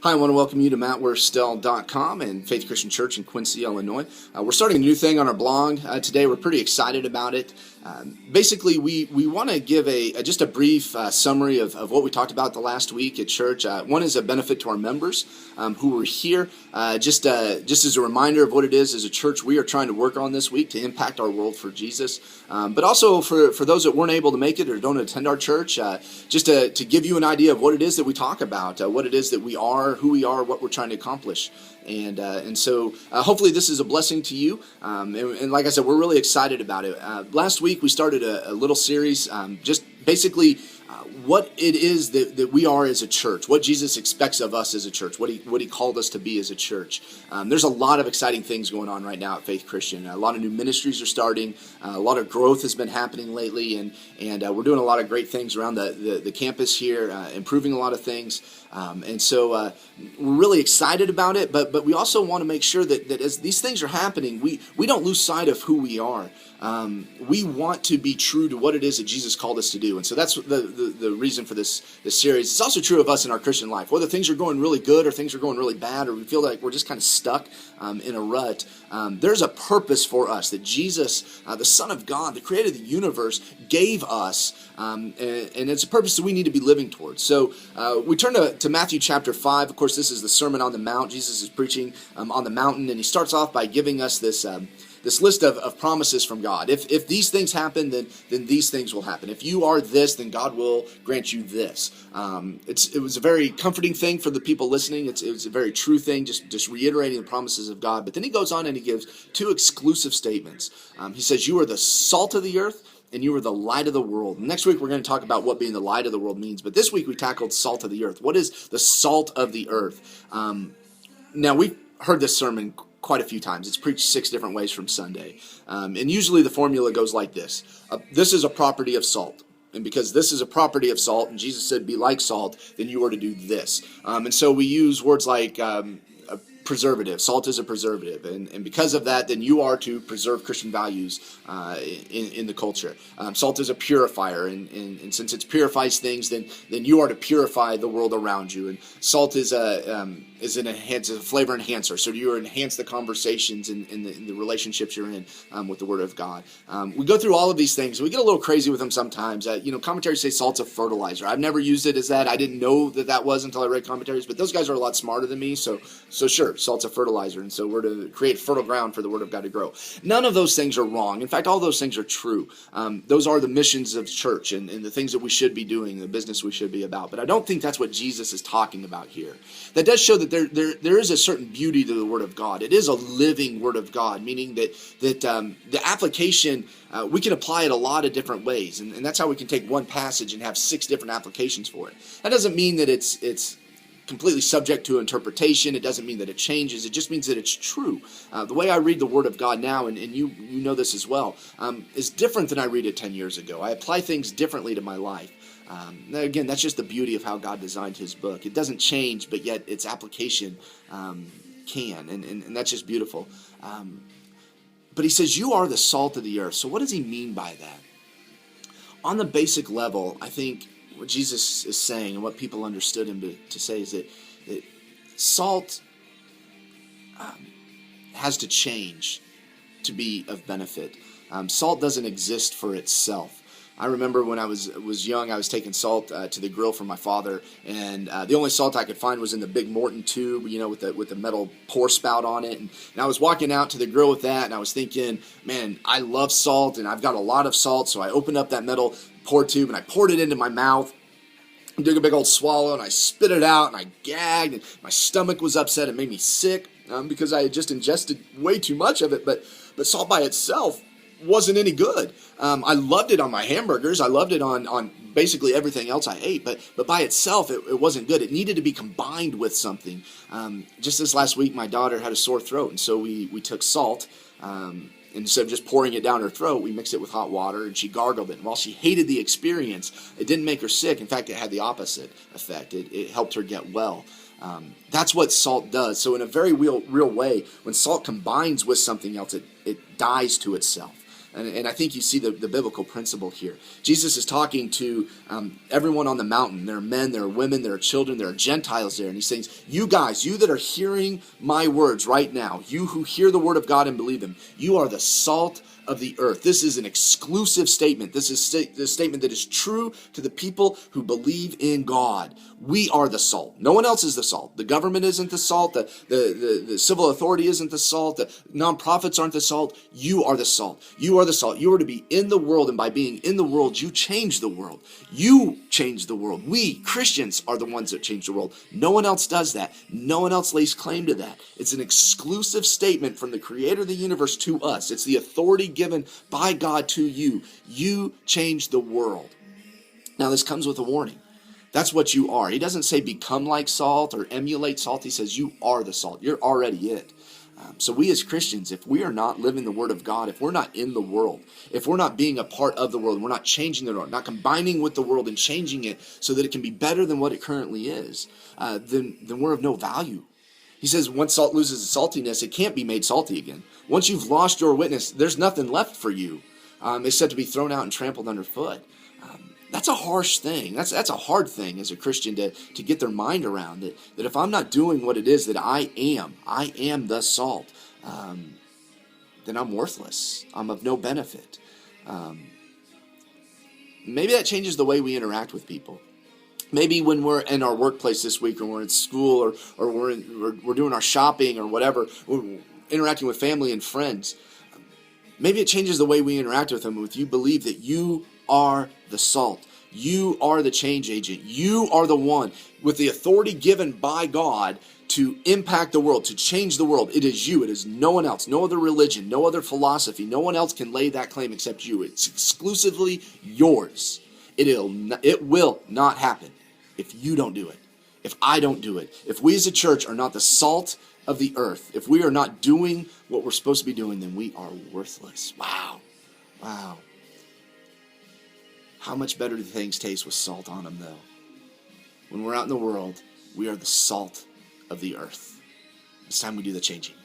Hi, I want to welcome you to MattWorstell.com and Faith Christian Church in Quincy, Illinois. We're starting a new thing on our blog today. We're pretty excited about it. Basically, we want to give just a brief summary of what we talked about the last week at church. One is a benefit to our members who were here. Just as a reminder of what it is as a church we are trying to work on this week to impact our world for Jesus. But also for those that weren't able to make it or don't attend our church, just to give you an idea of what it is that we talk about, what it is that we are, who we are, what we're trying to accomplish. And so hopefully this is a blessing to you. And like I said, we're really excited about it. Last week we started a little series, just basically what it is that we are as a church, what Jesus expects of us as a church, what he called us to be as a church. There's a lot of exciting things going on right now at Faith Christian. A lot of new ministries are starting. A lot of growth has been happening lately, and we're doing a lot of great things around the campus here, improving a lot of things. And so we're really excited about it, but we also want to make sure that as these things are happening, we don't lose sight of who we are. We want to be true to what it is that Jesus called us to do. And so that's the reason for this series. It's also true of us in our Christian life. Whether things are going really good or things are going really bad, or we feel like we're just kind of stuck in a rut, there's a purpose for us that Jesus, the Son of God, the creator of the universe, gave us. And it's a purpose that we need to be living towards. So we turn to Matthew chapter 5. Of course, this is the Sermon on the Mount. Jesus is preaching on the mountain, and he starts off by giving us this list of promises from God. If these things happen, then these things will happen. If you are this, then God will grant you this. It was a very comforting thing for the people listening. It was a very true thing, just reiterating the promises of God. But then he goes on and he gives two exclusive statements. He says, you are the salt of the earth, and you are the light of the world. Next week, we're going to talk about what being the light of the world means. But this week, we tackled salt of the earth. What is the salt of the earth? Now, we've heard this sermon quite a few times. It's preached 6 different ways from Sunday. And usually the formula goes like this. This is a property of salt. And because this is a property of salt, and Jesus said, be like salt, then you are to do this. And so we use words like preservative. Salt is a preservative. And because of that, then you are to preserve Christian values in the culture. Salt is a purifier. And since it purifies things, then you are to purify the world around you. And salt is a flavor enhancer. So you enhance the conversations and the relationships you're in with the Word of God. We go through all of these things. We get a little crazy with them sometimes. Commentaries say salt's a fertilizer. I've never used it as that. I didn't know that was until I read commentaries. But those guys are a lot smarter than me. So sure, salt's a fertilizer. And so we're to create fertile ground for the Word of God to grow. None of those things are wrong. In fact, all those things are true. Those are the missions of church and the things that we should be doing, the business we should be about. But I don't think that's what Jesus is talking about here. That does show that there is a certain beauty to the Word of God. It is a living Word of God, meaning that the application, we can apply it a lot of different ways. And that's how we can take one passage and have 6 different applications for it. That doesn't mean that it's completely subject to interpretation. It doesn't mean that it changes. It just means that it's true. The way I read the Word of God now, and you know this as well, is different than I read it 10 years ago. I apply things differently to my life. Again, that's just the beauty of how God designed his book. It doesn't change, but yet its application can, and that's just beautiful. But he says, you are the salt of the earth. So what does he mean by that? On the basic level, I think what Jesus is saying and what people understood him to say is that salt has to change to be of benefit. Salt doesn't exist for itself. I remember when I was young, I was taking salt to the grill for my father, and the only salt I could find was in the big Morton tube, with the metal pour spout on it. And I was walking out to the grill with that, and I was thinking, man, I love salt, and I've got a lot of salt. So I opened up that metal pour tube, and I poured it into my mouth. I took a big old swallow, and I spit it out, and I gagged, and my stomach was upset. It made me sick because I had just ingested way too much of it. But salt by itself wasn't any good. I loved it on my hamburgers. I loved it on basically everything else I ate, but by itself, it wasn't good. It needed to be combined with something. Just this last week, my daughter had a sore throat, and so we took salt. Instead of just pouring it down her throat, we mixed it with hot water, and she gargled it. And while she hated the experience, it didn't make her sick. In fact, it had the opposite effect. It helped her get well. That's what salt does. So in a very real way, when salt combines with something else, it dies to itself. And I think you see the biblical principle here. Jesus is talking to everyone on the mountain. There are men, there are women, there are children, there are Gentiles there. And he's saying, you guys, you that are hearing my words right now, you who hear the word of God and believe them, you are the salt of the earth. This is an exclusive statement. This is a statement that is true to the people who believe in God. We are the salt. No one else is the salt. The government isn't the salt. The civil authority isn't the salt. The nonprofits aren't the salt. You are the salt. You are the salt. You are to be in the world, and by being in the world, you change the world. You change the world. We, Christians, are the ones that change the world. No one else does that. No one else lays claim to that. It's an exclusive statement from the creator of the universe to us. It's the authority given by God to you. You change the world. Now, this comes with a warning. That's what you are. He doesn't say become like salt or emulate salt. He says you are the salt. You're already it. So we as Christians, if we are not living the word of God, if we're not in the world, if we're not being a part of the world, we're not changing the world, not combining with the world and changing it so that it can be better than what it currently is, then we're of no value. He says once salt loses its saltiness, it can't be made salty again. Once you've lost your witness, there's nothing left for you except to be thrown out and trampled underfoot. That's a harsh thing. That's a hard thing as a Christian to get their mind around, that if I'm not doing what it is that I am the salt, then I'm worthless. I'm of no benefit. Maybe that changes the way we interact with people. Maybe when we're in our workplace this week, or we're in school, or we're doing our shopping or whatever, we're interacting with family and friends. Maybe it changes the way we interact with them. If you believe that you are the salt, you are the change agent, you are the one with the authority given by God to impact the world, to change the world. It is you. It is no one else, no other religion, no other philosophy. No one else can lay that claim except you. It's exclusively yours. It will not happen if you don't do it, if I don't do it. If we as a church are not the salt of the earth, if we are not doing what we're supposed to be doing, then we are worthless. Wow. How much better do things taste with salt on them, though? When we're out in the world, we are the salt of the earth. It's time we do the changing.